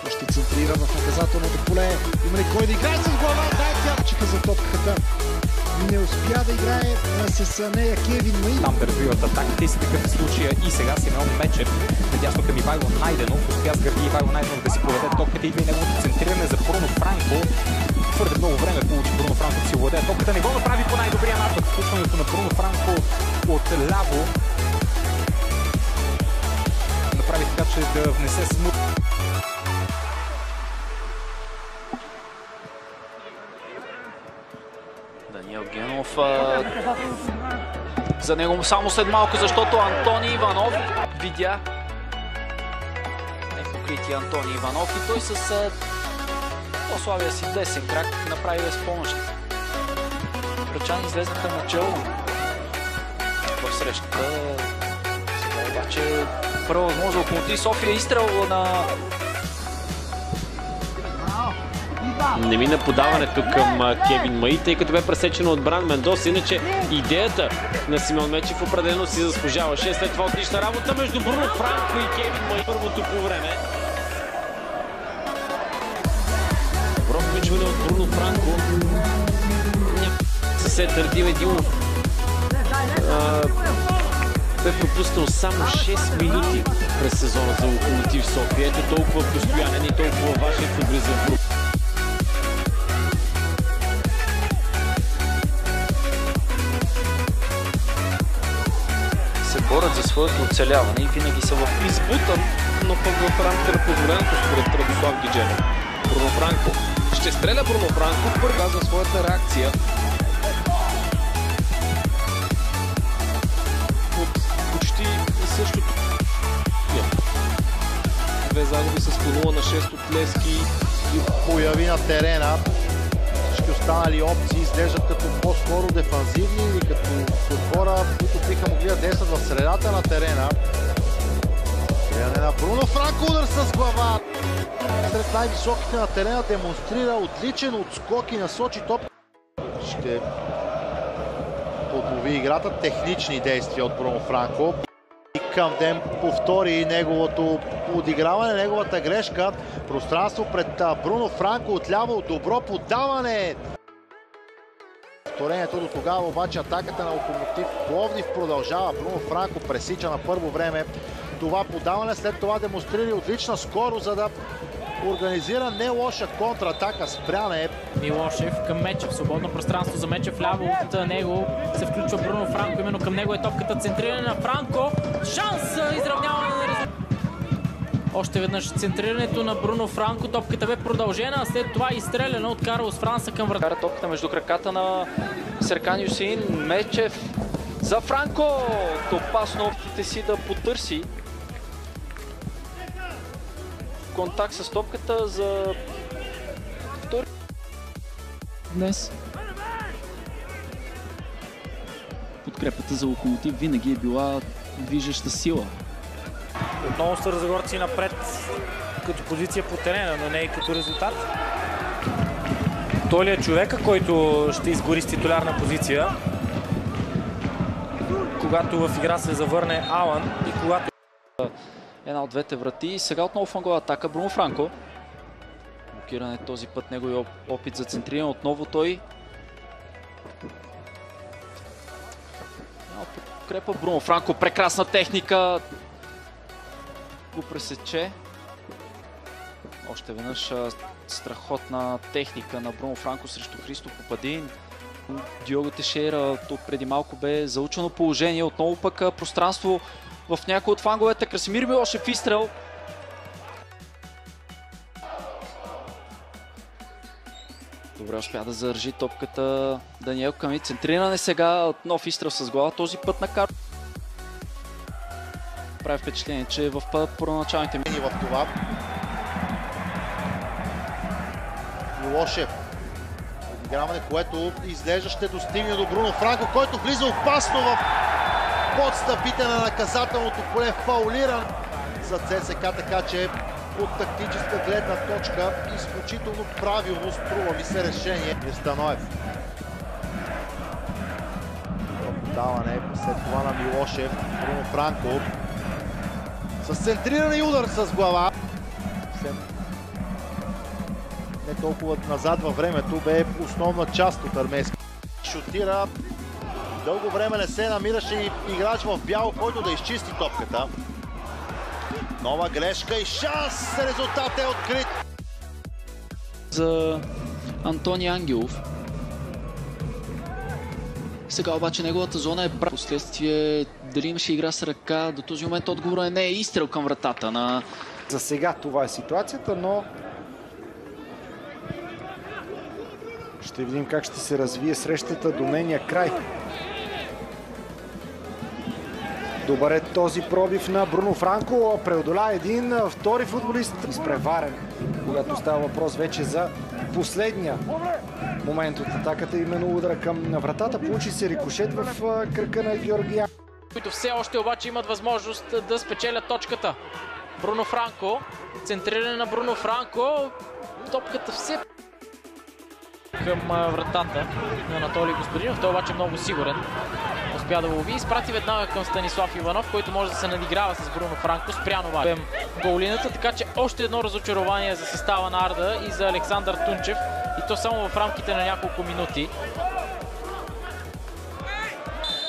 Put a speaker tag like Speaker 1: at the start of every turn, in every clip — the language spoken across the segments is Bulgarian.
Speaker 1: Ще центрира в наказателното поле. Има ли кой да играе с глава? Дай тяпчика за топката. Не успя да играе с нея Кевин Май.
Speaker 2: Там да развиват атаките и си такъв е случая. И сега Симеон Мечев, надясно към Ивайло Найденов, успя с гърди Ивайло Найденов да си проведе топката и неговото центриране за Бруно Франко. Твърде много време получи Бруно Франко да си владее топката. Не го направи по най-добрия начин. Включването на Бруно Франко от ляво направи така, че да внесе смут.
Speaker 3: Даниел Генов за него само след малко, защото Антони Иванов видя непокрития Антони Иванов и той с по-слабия си десен крак направи безпомощ. Врачани излезнаха начало в срещата. Сега обаче първа възможност да Локомотив София изстрел на...
Speaker 4: Не мина подаването към Кевин Май, тъй като бе пресечено от Бран Мендос. Иначе идеята на Симеон Мечев определено си заслужаваше. След това отлична работа между Бруно Франко и Кевин Май. Първото по време. Добро включване от Бруно Франко. Съсед Дим Димов бе пропуснал само 6 минути през сезона за Локомотив София. Ето толкова постоянен и толкова важен футболизъм.
Speaker 3: Се борят за своето оцеляване и винаги са в
Speaker 4: Избутан, но пък в рамките на позволеното според Радослав Гидженов. Бруно Франко. Ще стреля Бруно Франко. Първа за своята реакция. От почти същото. Две загуби с по 0 на 6 от Левски.
Speaker 1: И появи на терена. Всички останали опции изглеждат като по-скоро дефанзивни или като хора, които биха могли да действат в средата на терена. Стреляне на Бруно Франко, удар с глава. Сред най-високите на терена демонстрира отличен отскок и насочи топ. Ще поднови играта. Технични действия от Бруно Франко. И Камден повтори неговото подиграване, неговата грешка. Пространство пред Бруно Франко отляво, добро подаване. Повторението до тогава обаче атаката на Локомотив Пловдив продължава. Бруно Франко пресича на първо време това подаване, след това демонстрира отлична скорост, за да организира не лоша контратака. Спряне.
Speaker 5: Милошев към Мечев, свободно пространство за Мечев, ляво от него се включва Бруно Франко, именно към него е топката, центриране на Франко, шанс за изравняване на резултата. Още веднъж центрирането на Бруно Франко, топката бе продължена, а след това изстреляна от Карлос Франса към врата.
Speaker 3: Топката между краката на Серкан Юсеин, Мечев за Франко, опасно опитите си да потърси контакт с топката за втори.
Speaker 6: Днес подкрепата за Локомотив винаги е била движеща сила.
Speaker 5: Отново Стързагорци напред като позиция по терена, но не и като резултат. Той ли е човека, който ще изгори с титулярна позиция, когато в игра се завърне Алън и когато
Speaker 3: една от двете врати и сега отново флангова атака Бруно Франко. Блокиране този път, негови опит за центриране, отново той. Подкрепа Бруно Франко, прекрасна техника. Го пресече. Още веднъж страхотна техника на Бруно Франко срещу Христо Попадин. Диого Тешейра от преди малко бе заучено положение, отново пък пространство в някои от фланговете. Красимир Милошев изстрел. Добре успя да задържи топката Даниел Ками. Центриране сега, нов изстрел с глава, този път на Кар. Прави впечатление, че в първоначалните мини
Speaker 1: в това. Милошев. Подиграване, което изглежда ще достигне до Бруно Франко, който влиза опасно в подстъпите на наказателното поле, фаулиран за ЦСКА, така че от тактическа гледна точка изключително правилно, струва ми се, решение. Станоев. Подаване след това на Милошев, Бруно Франко с центриране и удар с глава. не толкова назад във времето, бе основна част от армейски. Шутира, дълго време не се намираше и играч в бяло, който да изчисти топката. Нова грешка и шанс! Резултат е открит!
Speaker 6: За Антони Ангелов. Сега обаче неговата зона е прав. Последствие дали имаше игра с ръка, до този момент отговорът не е изстрел към вратата на...
Speaker 7: За сега това е ситуацията, но ще видим как ще се развие срещата до нейния край. Добър е този пробив на Бруно Франко. Преодоля един втори футболист. Изпреварен, когато става въпрос вече за последния момент от атаката, именно удара към вратата. Получи се рикошет в кръка на Георгия.
Speaker 5: Които все още обаче имат възможност да спечелят точката. Бруно Франко, центриране на Бруно Франко. Топката все към вратата на Анатолий Господинов. Той обаче е много сигурен. Успя да лови и изпрати веднага към Станислав Иванов, който може да се надиграва с Бруно Франко. Спряно обаче голината, така че още едно разочарование за състава на Арда и за Александър Тунчев. И то само в рамките на няколко минути.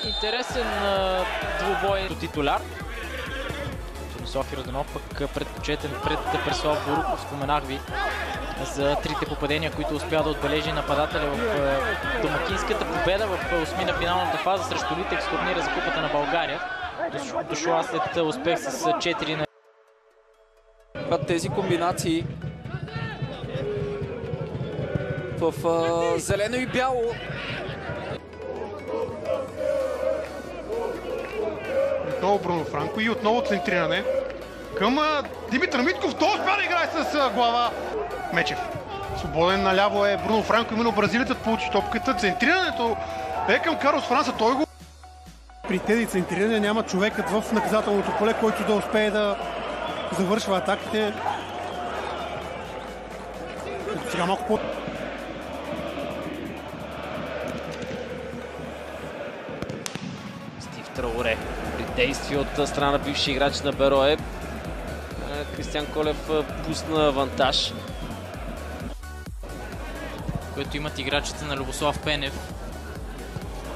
Speaker 5: Интересен двубой до титуляр. Станислав Йорданов пък предпочетен пред Преслав Боруков. Споменах ви за трите попадения, които успя да отбележи нападателя в домакинската победа в осмина финалната фаза срещу Литекс в турнира за Купата на България. Дошла след успех с 4 на...
Speaker 2: Тези комбинации в зелено и бяло.
Speaker 8: Отново Бруно Франко и отново центриране към Димитър Митков. Той успя да играе с глава. Мечев. Свободен наляво е Бруно Франко. Именно бразилецът получи топката. Центрирането е към Карлос Франса. Той го...
Speaker 9: При тези центриране няма човекът в наказателното поле, който да успее да завършва атаките. Сега малко по...
Speaker 4: Стив Трауре при действие от страна на бивши играч на Берое. Кристиан Колев пусна авантаж,
Speaker 5: който имат играчите на Любослав Пенев,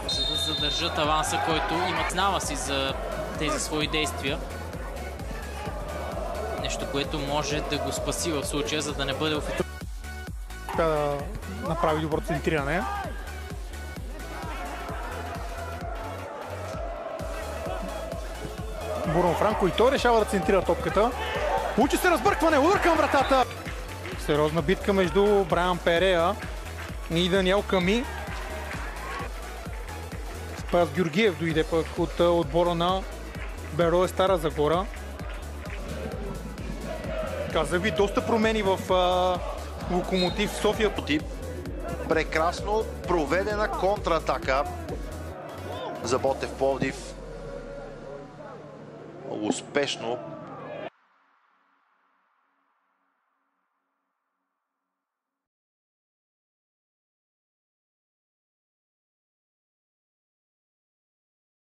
Speaker 5: за да задържат аванса, който имат. Знава си за тези свои действия. Нещо, което може да го спаси в случая, за да не бъде официално.
Speaker 9: Да направи добро центриране. Бруно Франко и той решава да центрира топката. Получи се разбъркване, удар към вратата. Сериозна битка между Брайан Перея и Даниел Ками. Спас Георгиев дойде пък от отбора на Берое Стара Загора. Каза ви доста промени в Локомотив София.
Speaker 1: Прекрасно проведена контратака за Ботев Пловдив. Успешно